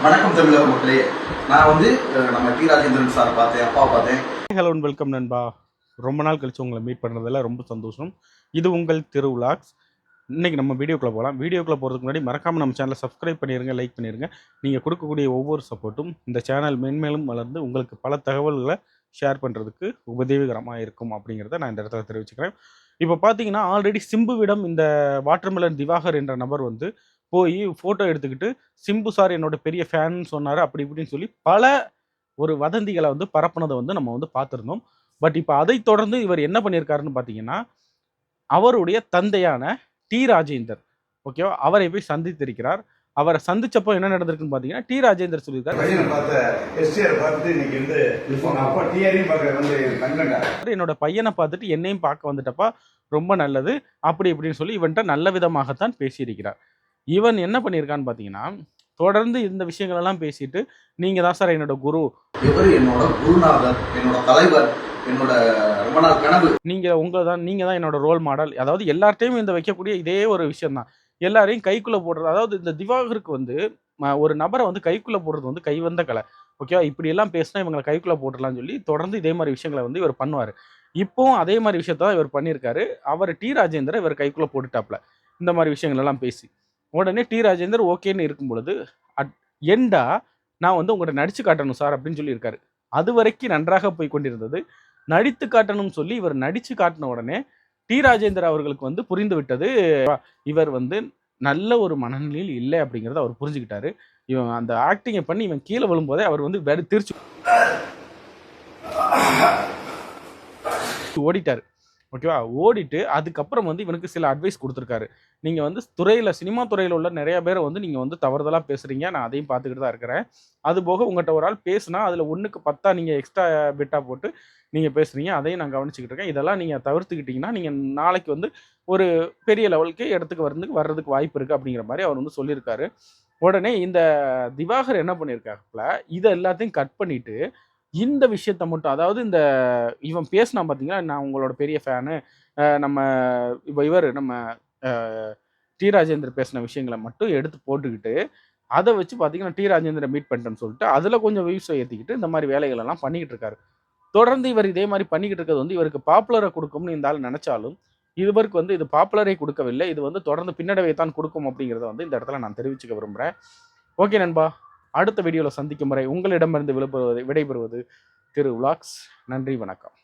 வணக்கம் தமிழக மக்களே. நான் வந்து நம்ம டி ராஜேந்திரன் சார் பார்த்தேன், அப்பா பார்த்தேன். ஹலோ அண்ட் வெல்கம் நண்பா. ரொம்ப நாள் கழிச்சு உங்களை மீட் பண்ணுறதுல ரொம்ப சந்தோஷம். இது உங்கள் திரு விலாக்ஸ். இன்றைக்கி நம்ம வீடியோக்குள்ளே போகலாம். வீடியோக்குள்ளே போகிறதுக்கு முன்னாடி மறக்காமல் நம்ம சேனலை சப்ஸ்கிரைப் பண்ணிடுங்க, லைக் பண்ணிடுங்க. நீங்கள் கொடுக்கக்கூடிய ஒவ்வொரு சப்போர்ட்டும் இந்த சேனல் மென்மேலும் வளர்ந்து உங்களுக்கு பல தகவல்களை ஷேர் பண்ணுறதுக்கு உதவிகரமாக இருக்கும் அப்படிங்கிறத நான் இந்த இடத்துல தெரிவிச்சுக்கிறேன். இப்போ பார்த்தீங்கன்னா ஆல்ரெடி சிம்புவிடம் இந்த வாட்டர்மெலன் திவாகர் என்ற நபர் வந்து போய் ஃபோட்டோ எடுத்துக்கிட்டு சிம்பு சார் என்னோட பெரிய ஃபேன் சொன்னார் அப்படி இப்படின்னு சொல்லி பல ஒரு வதந்திகளை வந்து பரப்புனதை வந்து நம்ம வந்து பார்த்துருந்தோம். பட் இப்போ அதை தொடர்ந்து இவர் என்ன பண்ணியிருக்காருன்னு பார்த்தீங்கன்னா, அவருடைய தந்தையான டி ராஜேந்தர் ஓகேவா, அவரை போய் சந்தித்திருக்கிறார். அவரை சந்திச்சப்போ என்ன நடந்திருக்குன்னு பார்த்தீங்கன்னா, டி ராஜேந்தர் சொல்லியிருக்காரு, என்னோட பையனை பார்த்துட்டு என்னையும் பார்க்க வந்துட்டப்பா, ரொம்ப நல்லது அப்படி இப்படின்னு சொல்லி இவன்ட்ட நல்ல விதமாகத்தான் பேசியிருக்கிறார். இவன் என்ன பண்ணியிருக்கான்னு பார்த்தீங்கன்னா, தொடர்ந்து இந்த விஷயங்கள் எல்லாம் பேசிட்டு, நீங்க தான் சார் என்னோட குரு, இவர் என்னோட குருநாதர், என்னோட தலைவர், என்னோட ரொம்ப நாள் கனவு, நீங்க தான் என்னோட ரோல் மாடல். அதாவது எல்லார்ட்டையும் இந்த வைக்கக்கூடிய இதே ஒரு விஷயம் தான். எல்லாரையும் கைக்குள்ள போடுறது. அதாவது இந்த திவாகருக்கு வந்து ஒரு நபரை வந்து கைக்குள்ள போடுறது வந்து கைவந்த கலை. ஓகேவா, இப்படி எல்லாம் பேசினா இவங்களை கைக்குள்ள போட்டுடலாம்னு சொல்லி தொடர்ந்து இதே மாதிரி விஷயங்களை வந்து இவர் பண்ணுவார். இப்போவும் அதே மாதிரி விஷயத்த தான் இவர் பண்ணியிருக்காரு. அவர் டி ராஜேந்தரை இவர் கைக்குள்ள போட்டுட்டாப்ல இந்த மாதிரி விஷயங்கள் எல்லாம் பேசி. உடனே டி ராஜேந்தர் ஓகேன்னு இருக்கும் பொழுது எண்டா நான் வந்து உங்கள்கிட்ட நடிச்சு காட்டணும் சார் அப்படின்னு சொல்லியிருக்காரு. அது வரைக்கும் நன்றாக போய் கொண்டிருந்தது. நடித்து காட்டணும்னு சொல்லி இவர் நடிச்சு காட்டின உடனே டி ராஜேந்தர் அவர்களுக்கு வந்து புரிந்து விட்டது, இவர் வந்து நல்ல ஒரு மனநிலையில் இல்லை அப்படிங்கிறத அவர் புரிஞ்சுக்கிட்டாரு. இவன் அந்த ஆக்டிங்கை பண்ணி இவன் கீழே விழும்போதே அவர் வந்து வேறு திருச்சி ஓடிட்டார். ஓகேவா, ஓடிட்டு அதுக்கப்புறம் வந்து இவனுக்கு சில அட்வைஸ் கொடுத்துருக்காரு. நீங்கள் வந்து சினிமா துறையில் உள்ள நிறைய பேரை வந்து நீங்கள் வந்து தவறுதலாக பேசுகிறீங்க, நான் அதையும் பார்த்துக்கிட்டு தான் இருக்கிறேன். அது போக உங்கள்கிட்ட ஒரு ஆள் பேசுனா அதில் 1க்கு 10 நீங்கள் எக்ஸ்ட்ரா பிட்டாக போட்டு நீங்கள் பேசுகிறீங்க, அதையும் நான் கவனிச்சுக்கிட்டு இருக்கேன். இதெல்லாம் நீங்கள் தவிர்த்துக்கிட்டிங்கன்னா நீங்கள் நாளைக்கு வந்து ஒரு பெரிய லெவலுக்கு இடத்துக்கு வர்றதுக்கு வாய்ப்பு இருக்குது அப்படிங்கிற மாதிரி அவர் வந்து சொல்லியிருக்காரு. உடனே இந்த திவாகர் என்ன பண்ணியிருக்காப்புல, இதை எல்லாத்தையும் கட் பண்ணிவிட்டு இந்த விஷயத்த மட்டும், அதாவது இந்த இவன் பேசினா பார்த்தீங்கன்னா, நான் உங்களோட பெரிய ஃபேனு, நம்ம இவர் நம்ம டி ராஜேந்தர் பேசின விஷயங்களை மட்டும் எடுத்து போட்டுக்கிட்டு, அதை வச்சு பார்த்தீங்கன்னா டி ராஜேந்தரை மீட் பண்ணிட்டேன்னு சொல்லிட்டு அதில் கொஞ்சம் வியூஸை ஏற்றிக்கிட்டு இந்த மாதிரி வேலைகள் எல்லாம் பண்ணிக்கிட்டு இருக்காரு. தொடர்ந்து இவர் இதே மாதிரி பண்ணிக்கிட்டு இருக்கிறது வந்து இவருக்கு பாப்புலரை கொடுக்கும்னு இந்த ஆள் நினைச்சாலும் இவருக்கு வந்து இது பாப்புலரை கொடுக்கவில்லை, இது வந்து தொடர்ந்து பின்னடைவை தான் கொடுக்கும் அப்படிங்கிறத வந்து இந்த இடத்துல நான் தெரிவிச்சுக்க விரும்புகிறேன். ஓகே நண்பா, அடுத்த வீடியோவில் சந்திக்கும் வரை உங்களிடமிருந்து விடைபெறுவது திரு விலாக்ஸ். நன்றி, வணக்கம்.